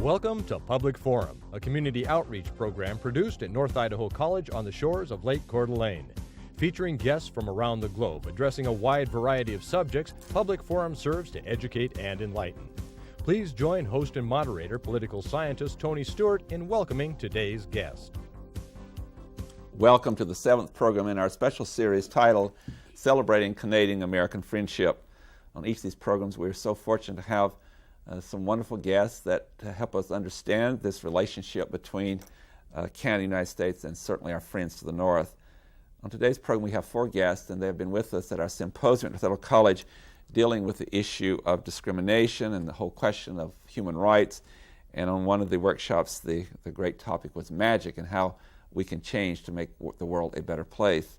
Welcome to Public Forum, a community outreach program produced at North Idaho College on the shores of Lake Coeur d'Alene. Featuring guests from around the globe addressing a wide variety of subjects, Public Forum serves to educate and enlighten. Please join host and moderator, political scientist Tony Stewart, in welcoming today's guest. Welcome to the 7th program in our special series titled Celebrating Canadian-American Friendship. On each of these programs, we're so fortunate to have some wonderful guests that help us understand this relationship between Canada and the United States and certainly our friends to the north. On today's program, we have 4 guests, and they have been with us at our symposium at North Idaho College dealing with the issue of discrimination and the whole question of human rights. And on one of the workshops, the great topic was magic and how we can change to make the world a better place.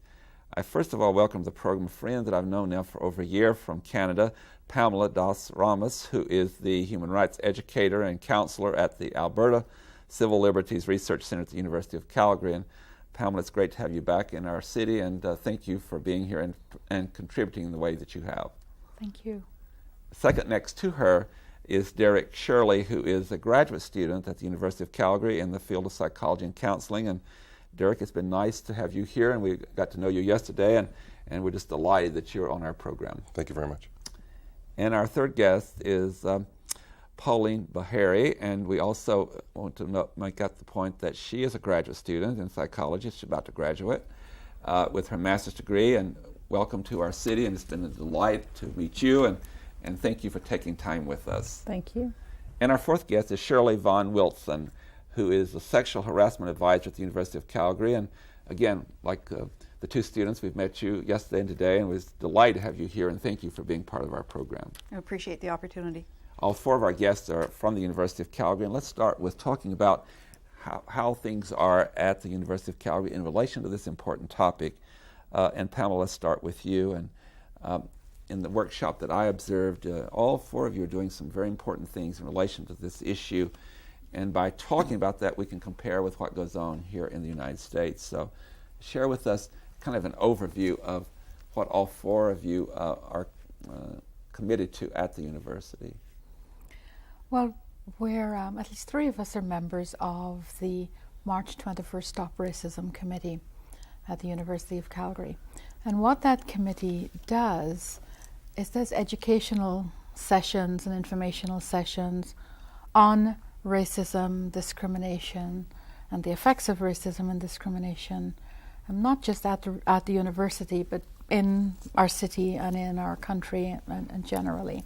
I first of all welcome to the program a friend that I've known now for over a year from Canada, Pamela Das Ramos, who is the human rights educator and counselor at the Alberta Civil Liberties Research Center at the University of Calgary. And Pamela, it's great to have you back in our city, and thank you for being here and contributing in the way that you have. Thank you. Second next to her is Derek Shirley, who is a graduate student at the University of Calgary in the field of psychology and counseling. And Derek, it's been nice to have you here, and we got to know you yesterday, and we're just delighted that you're on our program. Thank you very much. And our third guest is Pauline Bahari, and we also want to make out the point that she is a graduate student in psychology. She's about to graduate with her master's degree, and welcome to our city, and it's been a delight to meet you, and thank you for taking time with us. Thank you. And our fourth guest is Shirley Von Wilson, who is a sexual harassment advisor at the University of Calgary. And again, like the 2 students, we've met you yesterday and today, and we're delighted to have you here, and thank you for being part of our program. I appreciate the opportunity. All 4 of our guests are from the University of Calgary, and let's start with talking about how things are at the University of Calgary in relation to this important topic. And Pamela, let's start with you. And in the workshop that I observed, all 4 of you are doing some very important things in relation to this issue. And by talking about that, we can compare with what goes on here in the United States. So share with us kind of an overview of what all 4 of you are committed to at the university. Well, we're, at least 3 of us are members of the March 21st Stop Racism Committee at the University of Calgary. And what that committee does is does educational sessions and informational sessions on racism, discrimination, and the effects of racism and discrimination, and not just at the university, but in our city and in our country and generally.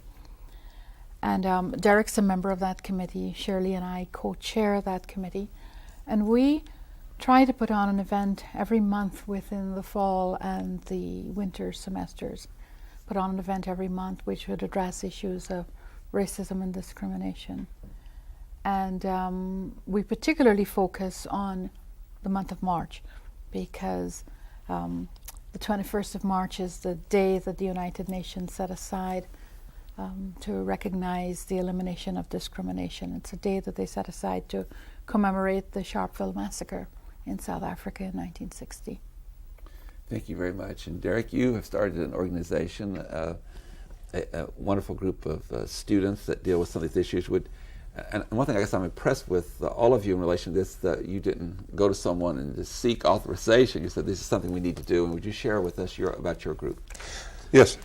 And Derek's a member of that committee. Shirley and I co-chair that committee, and we try to put on an event every month within the fall and the winter semesters. Put on an event every month which would address issues of racism and discrimination. And we particularly focus on the month of March, because the 21st of March is the day that the United Nations set aside to recognize the elimination of discrimination. It's a day that they set aside to commemorate the Sharpeville massacre in South Africa in 1960. Thank you very much. And Derek, you have started an organization, a wonderful group of students that deal with some of these issues. And one thing I guess I'm impressed with all of you in relation to this, that you didn't go to someone and just seek authorization. You said this is something we need to do. And would you share with us about your group? Yes.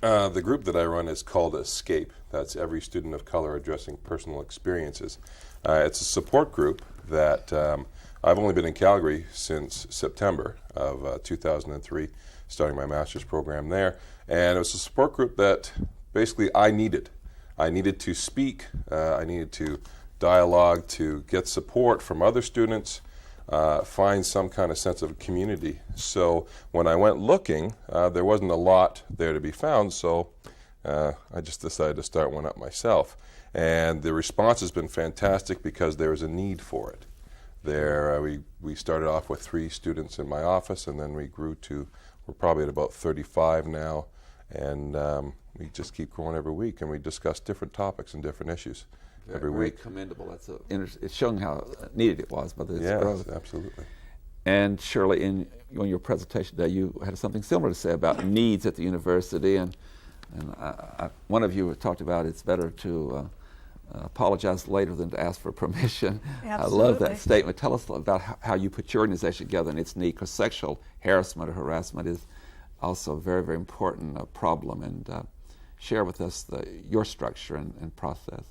The group that I run is called ESCAPE. That's Every Student of Color Addressing Personal Experiences. It's a support group that I've only been in Calgary since September of 2003, starting my master's program there. And it was a support group that basically I needed. I needed to speak, I needed to dialogue, to get support from other students, find some kind of sense of community. So when I went looking, there wasn't a lot there to be found, so I just decided to start one up myself. And the response has been fantastic because there is a need for it. We started off with 3 students in my office, and then we grew to, we're probably at about 35 now, and we just keep growing every week, and we discuss different topics and different issues every week. Very commendable. It's showing how needed it was by this growth. Yes, absolutely. And Shirley, in your presentation today, you had something similar to say about needs at the university, and one of you talked about it's better to apologize later than to ask for permission. Absolutely. I love that statement. Tell us about how you put your organization together and its need, because sexual harassment or harassment is also a very, very important problem, and share with us your structure and process.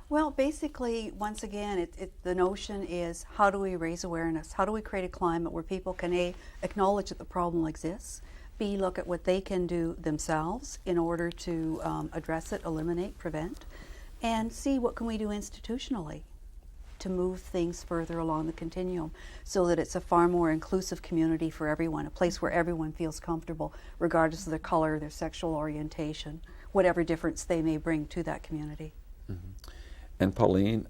Well, basically, once again, the notion is, how do we raise awareness? How do we create a climate where people can A, acknowledge that the problem exists, B, look at what they can do themselves in order to address it, eliminate, prevent, and C, what can we do institutionally to move things further along the continuum so that it's a far more inclusive community for everyone, a place where everyone feels comfortable, regardless of their color, their sexual orientation, whatever difference they may bring to that community. Mm-hmm. And Pauline,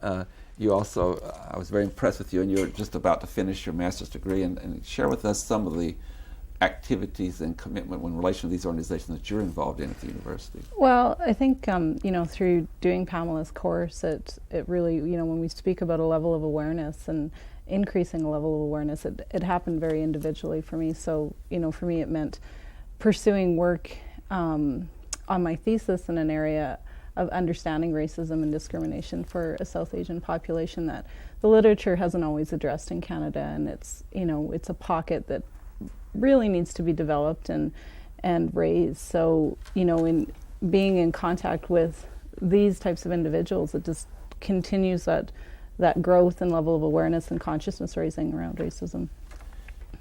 you also, I was very impressed with you, and you're just about to finish your master's degree, and share with us some of the activities and commitment in relation to these organizations that you're involved in at the university. Well, I think, through doing Pamela's course, it really, when we speak about a level of awareness and increasing a level of awareness, it happened very individually for me. So, for me it meant pursuing work on my thesis in an area of understanding racism and discrimination for a South Asian population that the literature hasn't always addressed in Canada, and it's a pocket that really needs to be developed and raised. So, in being in contact with these types of individuals, it just continues that growth and level of awareness and consciousness raising around racism.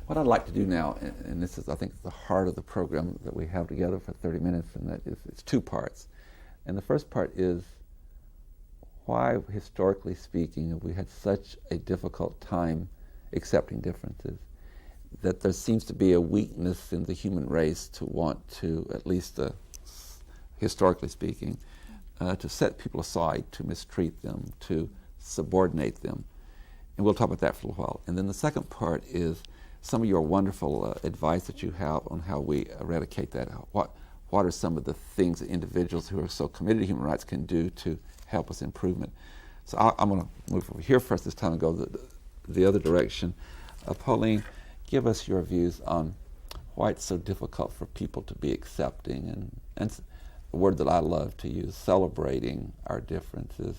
What I'd like to do now, and this is, I think, the heart of the program that we have together for 30 minutes, and that is, it's two parts. And the first part is, why, historically speaking, have we had such a difficult time accepting differences? That there seems to be a weakness in the human race to want to, at least historically speaking, to set people aside, to mistreat them, to subordinate them. And we'll talk about that for a little while. And then the second part is some of your wonderful advice that you have on how we eradicate that. What are some of the things that individuals who are so committed to human rights can do to help us improvement? So I'm going to move over here first this time and go the other direction. Pauline, give us your views on why it's so difficult for people to be accepting and a word that I love to use, celebrating our differences.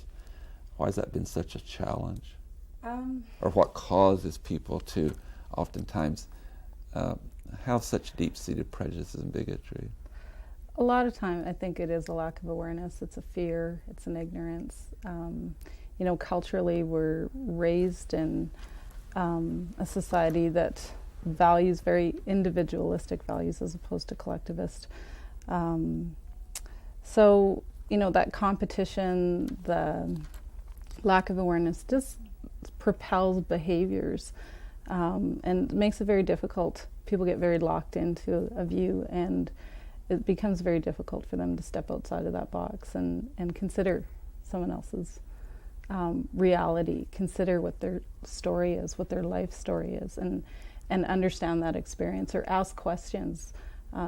Why has that been such a challenge? Or what causes people to oftentimes have such deep-seated prejudices and bigotry? A lot of time, I think it is a lack of awareness. It's a fear. It's an ignorance. Culturally, we're raised in a society that values very individualistic values as opposed to collectivist. So, that competition, the lack of awareness just propels behaviors and makes it very difficult. People get very locked into a view, and it becomes very difficult for them to step outside of that box and consider someone else's reality, consider what their story is, what their life story is, and understand that experience or ask questions.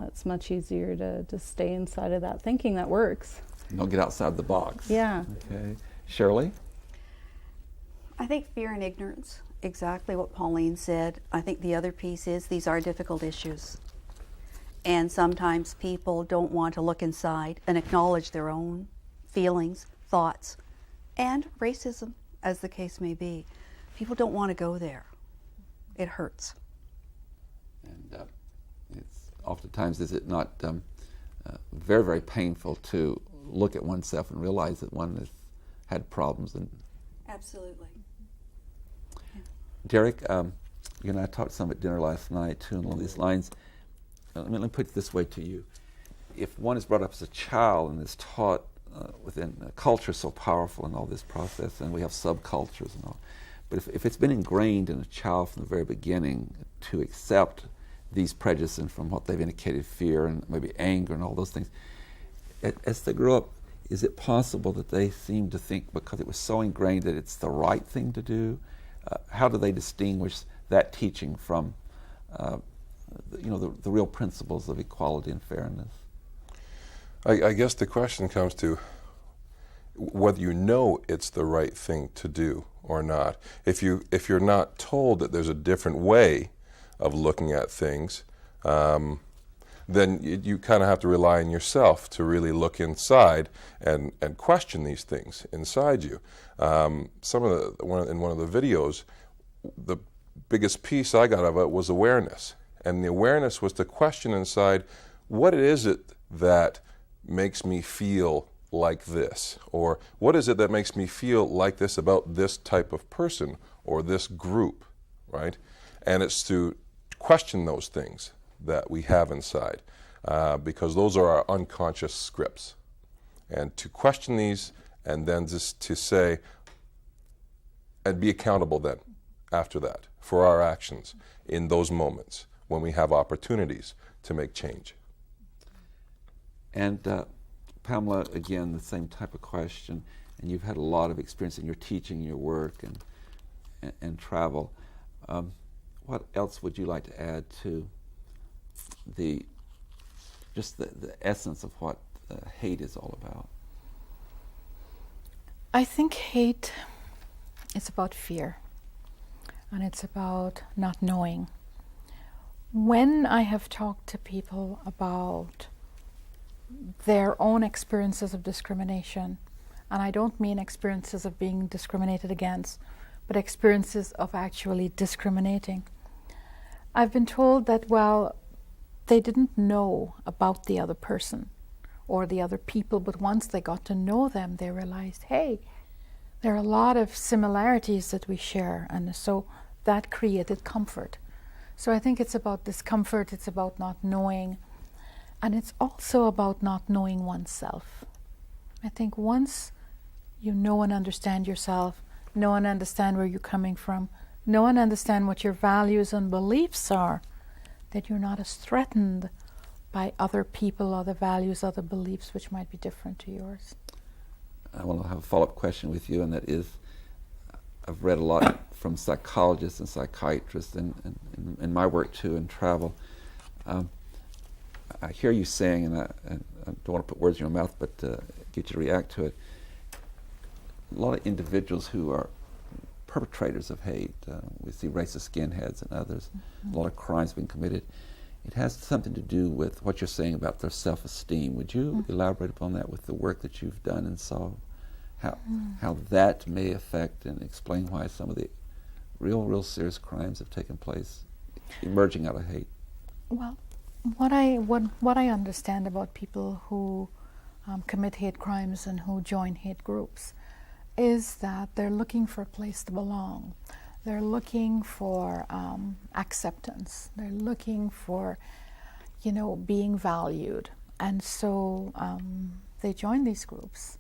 It's much easier to stay inside of that thinking that works. Don't get outside the box. Yeah. Okay. Shirley? I think fear and ignorance, exactly what Pauline said. I think the other piece is these are difficult issues. And sometimes people don't want to look inside and acknowledge their own feelings, thoughts, and racism, as the case may be. People don't want to go there. It hurts. And it's oftentimes, is it not very, very painful to look at oneself and realize that one has had problems? And Absolutely. Yeah. Derek, you and I talked some at dinner last night too, along these lines. Let me put it this way to you. If one is brought up as a child and is taught within a culture so powerful in all this process, and we have subcultures and all, but if it's been ingrained in a child from the very beginning to accept these prejudices and from what they've indicated, fear and maybe anger and all those things, as they grow up, is it possible that they seem to think, because it was so ingrained, that it's the right thing to do? How do they distinguish that teaching from the real principles of equality and fairness? I guess the question comes to whether you know it's the right thing to do or not. If you're not told that there's a different way of looking at things, then you kind of have to rely on yourself to really look inside and question these things inside you. In one of the videos, the biggest piece I got of it was awareness. And the awareness was to question inside, what is it that makes me feel like this? Or what is it that makes me feel like this about this type of person or this group, right? And it's to question those things that we have inside, because those are our unconscious scripts. And to question these and then just to say, and be accountable then after that for our actions in those moments when we have opportunities to make change. And Pamela, again, the same type of question, and you've had a lot of experience in your teaching, your work, and travel. What else would you like to add to the essence of what hate is all about? I think hate is about fear, and it's about not knowing. When I have talked to people about their own experiences of discrimination, and I don't mean experiences of being discriminated against, but experiences of actually discriminating, I've been told that, well, they didn't know about the other person or the other people, but once they got to know them, they realized, hey, there are a lot of similarities that we share, and so that created comfort. So I think it's about discomfort, it's about not knowing, and it's also about not knowing oneself. I think once you know and understand yourself, know and understand where you're coming from, know and understand what your values and beliefs are, that you're not as threatened by other people, other values, other beliefs which might be different to yours. I want to have a follow-up question with you, and that is, I've read a lot from psychologists and psychiatrists, and in my work too, in travel. I hear you saying, and I don't want to put words in your mouth, but get you to react to it. A lot of individuals who are perpetrators of hate, we see racist skinheads and others, a lot of crimes being committed. It has something to do with what you're saying about their self-esteem. Would you elaborate upon that with the work that you've done and saw how that may affect and explain why some of the real serious crimes have taken place emerging out of hate? Well, what I understand about people who commit hate crimes and who join hate groups is that they're looking for a place to belong. They're looking for acceptance. They're looking for, being valued. And so they join these groups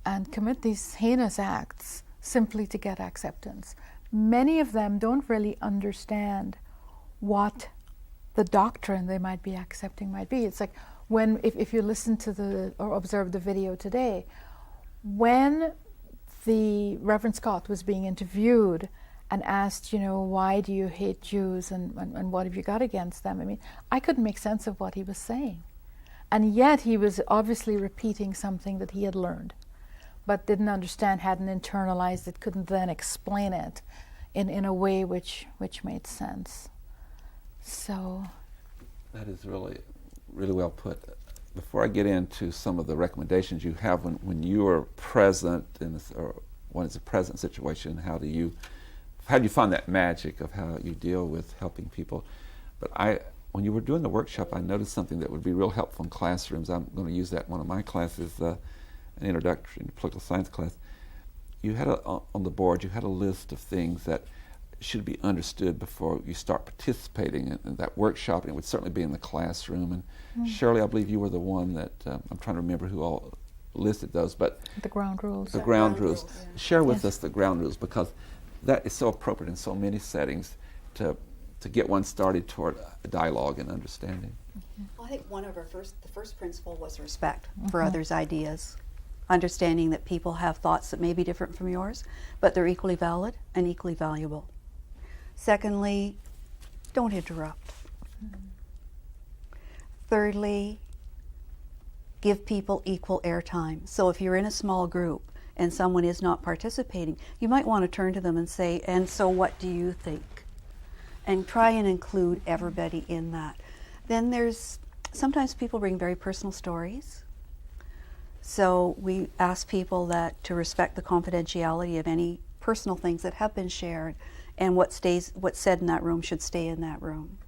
and commit these heinous acts simply to get acceptance. Many of them don't really understand what the doctrine they might be accepting might be. It's like if you listen to or observe the video today, when the Reverend Scott was being interviewed and asked, why do you hate Jews and what have you got against them? I mean, I couldn't make sense of what he was saying. And yet he was obviously repeating something that he had learned, but didn't understand, hadn't internalized it, couldn't then explain it in a way which made sense. So that is really well put. Before I get into some of the recommendations you have when you are present or when it's a present situation, how do you find that magic of how you deal with helping people? But when you were doing the workshop, I noticed something that would be real helpful in classrooms. I'm going to use that in one of my classes, an introductory to political science class. You had on the board, you had a list of things that should be understood before you start participating in that workshop, and it would certainly be in the classroom. And Shirley, I believe you were the one that, I'm trying to remember who all listed those, but the ground rules. The ground rules. Yeah. Share with us the ground rules, because that is so appropriate in so many settings to get one started toward a dialogue and understanding. Well, I think the first principle was respect for others' ideas, understanding that people have thoughts that may be different from yours, but they're equally valid and equally valuable. Secondly, don't interrupt. Thirdly, give people equal airtime. So if you're in a small group and someone is not participating, you might want to turn to them and say, and so what do you think? And try and include everybody in that. Then there's sometimes people bring very personal stories. So we ask people that to respect the confidentiality of any personal things that have been shared, and what's said in that room should stay in that room.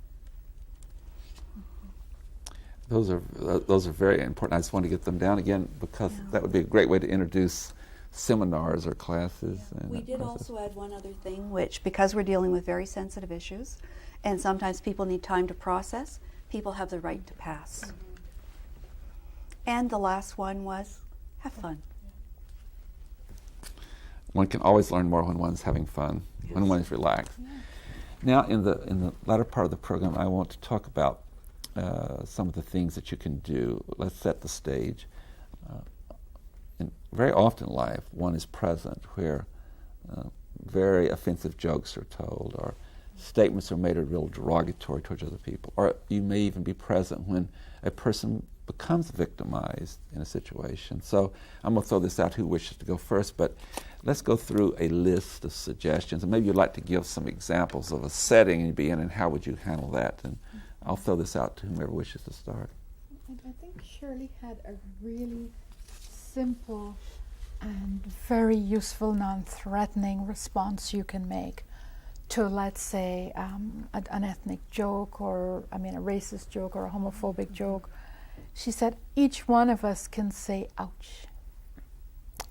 Those are very important. I just want to get them down again because that would be a great way to introduce seminars or classes. And we did also add one other thing, which, because we're dealing with very sensitive issues, and sometimes people need time to process, people have the right to pass. And the last one was, have fun. One can always learn more when one's having fun, when one is relaxed. Yeah. Now, in the latter part of the program, I want to talk about some of the things that you can do. Let's set the stage. Very often in life, one is present where very offensive jokes are told, or statements are made that are real derogatory towards other people. Or you may even be present when a person becomes victimized in a situation. So I'm going to throw this out, who wishes to go first, but let's go through a list of suggestions, and maybe you'd like to give some examples of a setting you'd be in, and how would you handle that? And I'll throw this out to whomever wishes to start. I think Shirley had a really simple and very useful, non-threatening response you can make to, let's say, an ethnic joke, or a racist joke, or a homophobic joke. She said, each one of us can say ouch.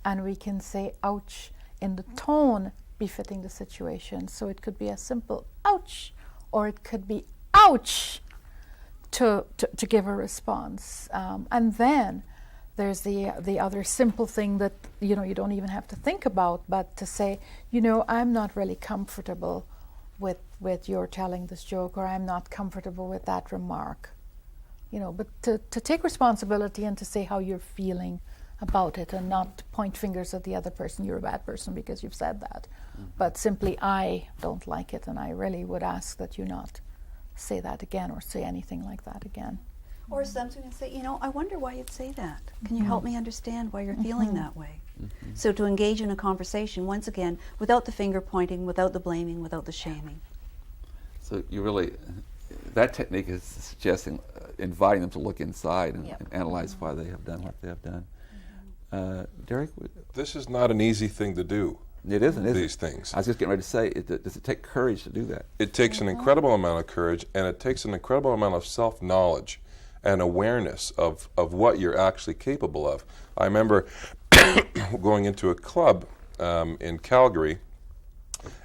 And we can say ouch in the tone befitting the situation. So it could be a simple ouch, or it could be ouch to give a response. And then there's the other simple thing that you don't even have to think about, but to say, I'm not really comfortable with your telling this joke, or I'm not comfortable with that remark. But to take responsibility and to say how you're feeling about it, and not to point fingers at the other person, you're a bad person because you've said that. But simply, I don't like it, and I really would ask that you not say that again, or say anything like that again. Or sometimes say, I wonder why you'd say that. Can you help me understand why you're feeling that way? So to engage in a conversation, once again, without the finger pointing, without the blaming, without the shaming. So you really, that technique is suggesting, inviting them to look inside and analyze why they have done what they have done. Derek? This is not an easy thing to do. It isn't, is these it? things. I was just getting ready to say, does it take courage to do that? It takes an incredible amount of courage, and it takes an incredible amount of self-knowledge and awareness of what you're actually capable of. I remember going into a club in Calgary,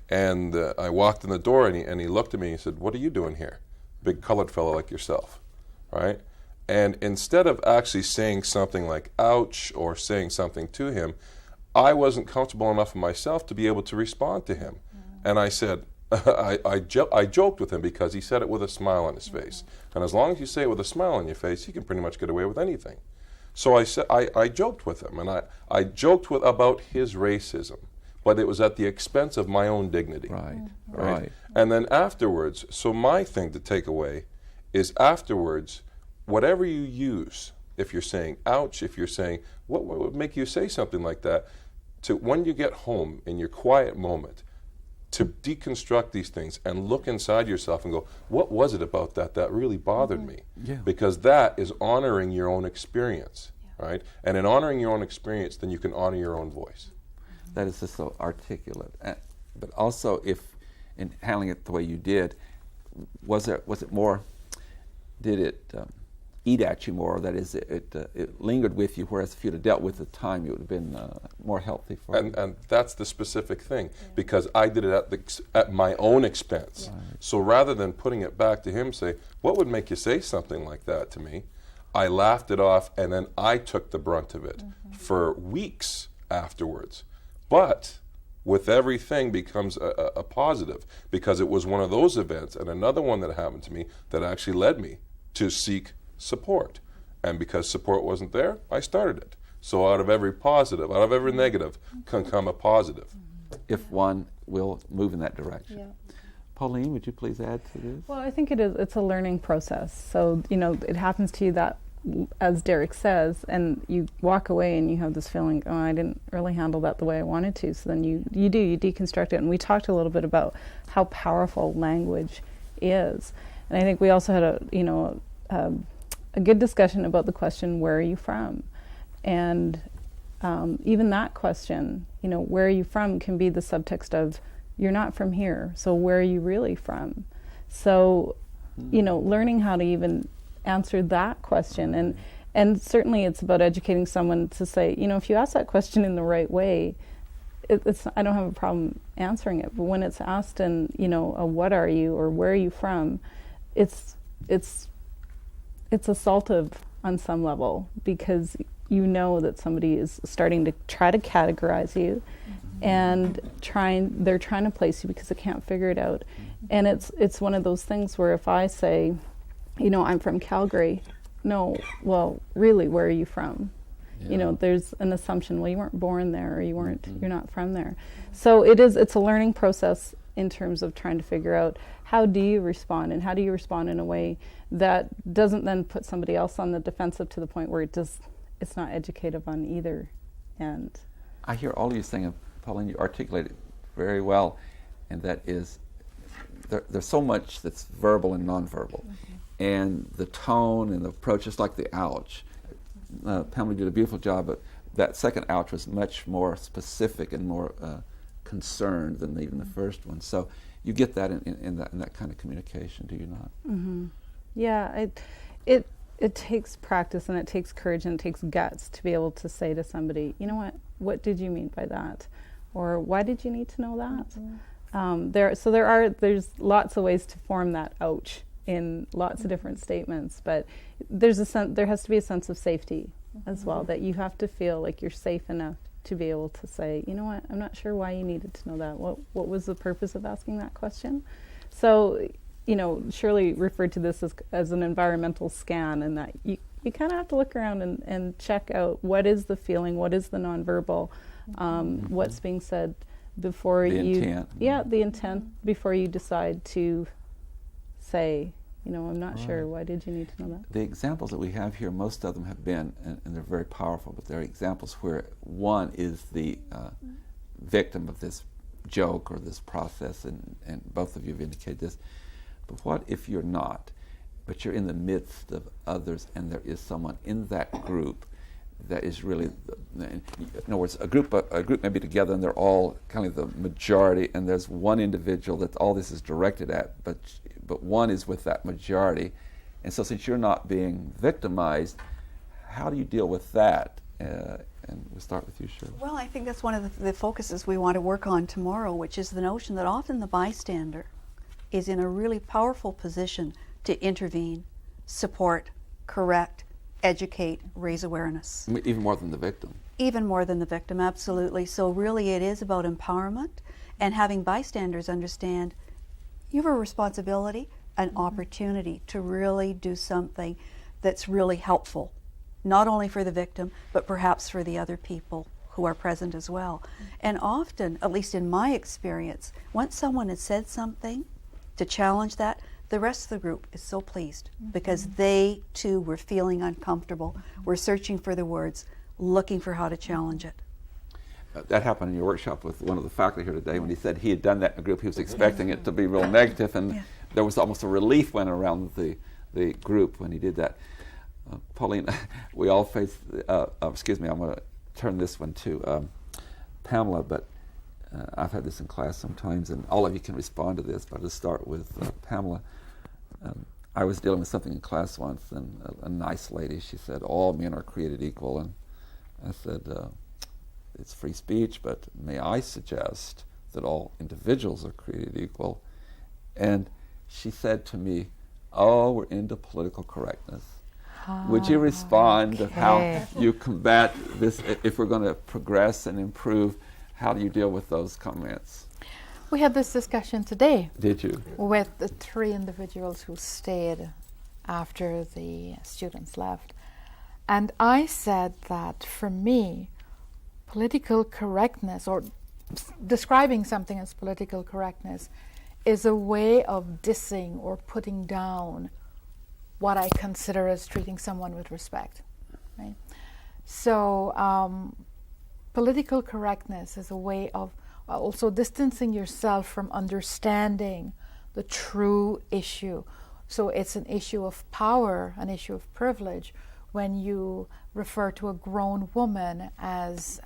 and I walked in the door, and he looked at me and he said, "What are you doing here? Big colored fellow like yourself," right? And instead of actually saying something like ouch or saying something to him, I wasn't comfortable enough in myself to be able to respond to him. And I said, I joked with him because he said it with a smile on his face. And as long as you say it with a smile on your face, you can pretty much get away with anything. So I said, I joked with him, and I joked about his racism, but it was at the expense of my own dignity. Right. And then afterwards, so my thing to take away is afterwards, whatever you use, if you're saying ouch, if you're saying, what would make you say something like that, to when you get home in your quiet moment, to deconstruct these things and look inside yourself and go, what was it about that really bothered me? Yeah. Because that is honoring your own experience, right? And in honoring your own experience, then you can honor your own voice. That is just so articulate. But also, if in handling it the way you did, was it more, did it eat at you more? That is, it lingered with you, whereas if you'd have dealt with the time, it would have been more healthy for you. And that's the specific thing, because I did it at my own expense. Right. So rather than putting it back to him, say, what would make you say something like that to me? I laughed it off, and then I took the brunt of it for weeks afterwards. But with everything becomes a positive, because it was one of those events and another one that happened to me that actually led me to seek support. And because support wasn't there, I started it. So out of every positive, out of every negative, can come a positive. If one will move in that direction. Yeah. Pauline, would you please add to this? Well, I think it's a learning process. So, it happens to you that, as Derek says, and you walk away and you have this feeling, oh, I didn't really handle that the way I wanted to. So then you deconstruct it. And we talked a little bit about how powerful language is. And I think we also had a good discussion about the question, where are you from? And even that question, where are you from, can be the subtext of, you're not from here, so where are you really from? So, learning how to even answer that question. And certainly it's about educating someone to say, if you ask that question in the right way, I don't have a problem answering it. But when it's asked in, a what are you or where are you from, it's assaultive on some level, because that somebody is starting to try to categorize you, and they're trying to place you because they can't figure it out. And it's one of those things where if I say, I'm from Calgary, no, well, really, where are you from? Yeah. There's an assumption, well, you weren't born there, or you're not from there. So it's a learning process in terms of trying to figure out, how do you respond, and how do you respond in a way that doesn't then put somebody else on the defensive to the point where it's not educative on either end. I hear all you saying, and Pauline, you articulate it very well, and that is, there's so much that's verbal and nonverbal. And the tone and the approach, just like the ouch. Pamela did a beautiful job, but that second ouch was much more specific and more concerned than even the first one. So you get that in that kind of communication, do you not? Mm-hmm. Yeah, it takes practice, and it takes courage, and it takes guts to be able to say to somebody, what did you mean by that? Or why did you need to know that? There's lots of ways to form that ouch in lots of different statements, but there has to be a sense of safety as well, that you have to feel like you're safe enough to be able to say, I'm not sure why you needed to know that. What was the purpose of asking that question? So, Shirley referred to this as an environmental scan, and that you kind of have to look around and check out what is the feeling, what is the nonverbal, what's being said before the intent. Yeah, the intent before you decide to say, I'm not sure, why did you need to know that? The examples that we have here, most of them have been, and they're very powerful, but they're examples where one is the victim of this joke or this process, and both of you have indicated this. But what if you're not, but you're in the midst of others, and there is someone in that group that is really, in other words, a group may be together and they're all kind of the majority, and there's one individual that all this is directed at, but one is with that majority. And so since you're not being victimized, how do you deal with that? And we'll start with you, Shirley. Well, I think that's one of the focuses we want to work on tomorrow, which is the notion that often the bystander is in a really powerful position to intervene, support, correct, educate, raise awareness. Even more than the victim. Even more than the victim, absolutely. So really it is about empowerment and having bystanders understand you have a responsibility, an opportunity to really do something that's really helpful, not only for the victim, but perhaps for the other people who are present as well. And often, at least in my experience, once someone has said something to challenge that, the rest of the group is so pleased because they too were feeling uncomfortable, were searching for the words, looking for how to challenge it. That happened in your workshop with one of the faculty here today when he said he had done that in a group. He was expecting it to be real negative, and there was almost a relief went around the group when he did that. Pauline, we all face, excuse me, I'm going to turn this one to Pamela, but I've had this in class sometimes, and all of you can respond to this, but I'll just start with Pamela. I was dealing with something in class once, and a nice lady, she said, all men are created equal, and I said, it's free speech, but may I suggest that all individuals are created equal? And she said to me, we're into political correctness. Would you respond of how you combat this, if we're going to progress and improve, how do you deal with those comments? We had this discussion today. Did you? With the 3 individuals who stayed after the students left. And I said that for me, political correctness, or describing something as political correctness, is a way of dissing or putting down what I consider as treating someone with respect. Right? So political correctness is a way of also distancing yourself from understanding the true issue. So it's an issue of power, an issue of privilege, when you refer to a grown woman as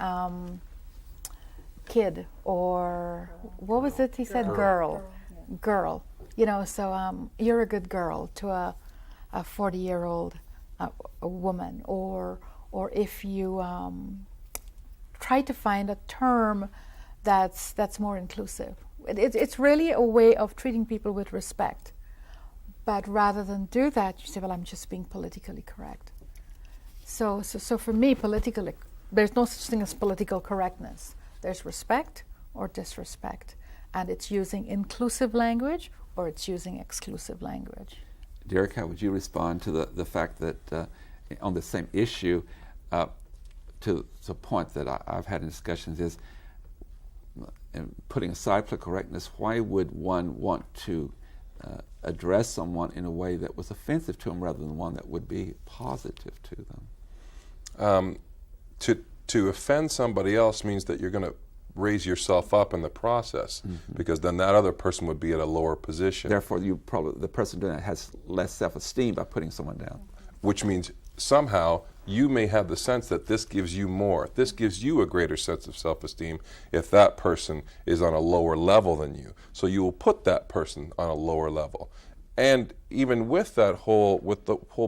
kid, or what was it he said? Girl. You know, so you're a good girl to a 40-year-old a woman, or if you try to find a term that's more inclusive. It's really a way of treating people with respect. But rather than do that, you say, well, I'm just being politically correct. So for me, there's no such thing as political correctness. There's respect or disrespect. And it's using inclusive language or it's using exclusive language. Derek, how would you respond to the fact that on the same issue, to the point that I've had in discussions is, putting aside political correctness, why would one want to address someone in a way that was offensive to them rather than one that would be positive to them? To offend somebody else means that you're going to raise yourself up in the process, because then that other person would be at a lower position. Therefore, the person doing it has less self-esteem by putting someone down. Which means somehow you may have the sense that this gives you more. This gives you a greater sense of self-esteem if that person is on a lower level than you. So you will put that person on a lower level. And even with the whole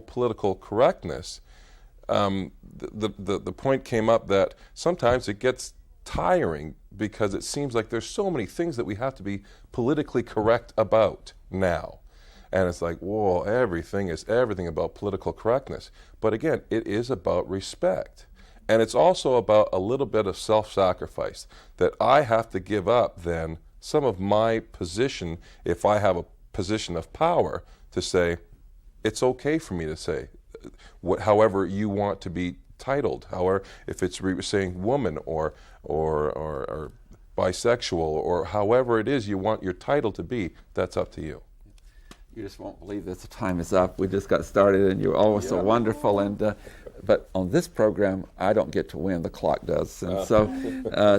political correctness, the point came up that sometimes it gets tiring because it seems like there's so many things that we have to be politically correct about now. And it's like, whoa, everything about political correctness. But again, it is about respect. And it's also about a little bit of self-sacrifice, that I have to give up then some of my position, if I have a position of power, to say, it's okay for me to say, however you want to be titled, however, if it's saying woman or bisexual, or however it is you want your title to be, that's up to you. You just won't believe that the time is up. We just got started, and you're always so wonderful. And but on this program, I don't get to win; the clock does. And so,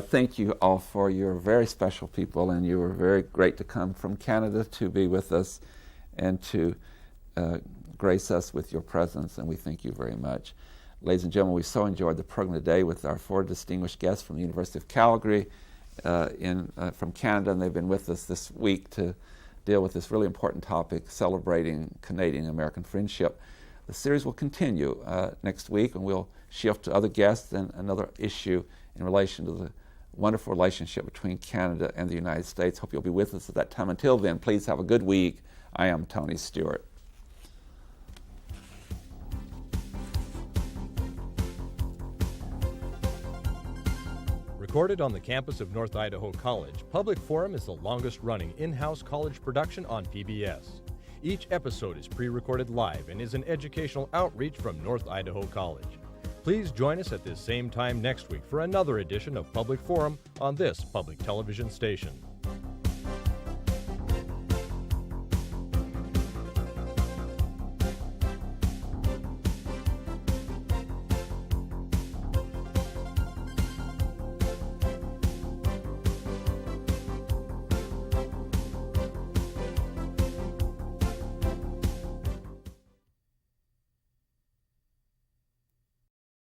thank you all for your very special people, and you were very great to come from Canada to be with us and to grace us with your presence. And we thank you very much, ladies and gentlemen. We so enjoyed the program today with our 4 distinguished guests from the University of Calgary, from Canada, and they've been with us this week to deal with this really important topic, celebrating Canadian-American friendship. The series will continue next week, and we'll shift to other guests and another issue in relation to the wonderful relationship between Canada and the United States. Hope you'll be with us at that time. Until then, please have a good week. I am Tony Stewart. Recorded on the campus of North Idaho College, Public Forum is the longest-running in-house college production on PBS. Each episode is pre-recorded live and is an educational outreach from North Idaho College. Please join us at this same time next week for another edition of Public Forum on this public television station.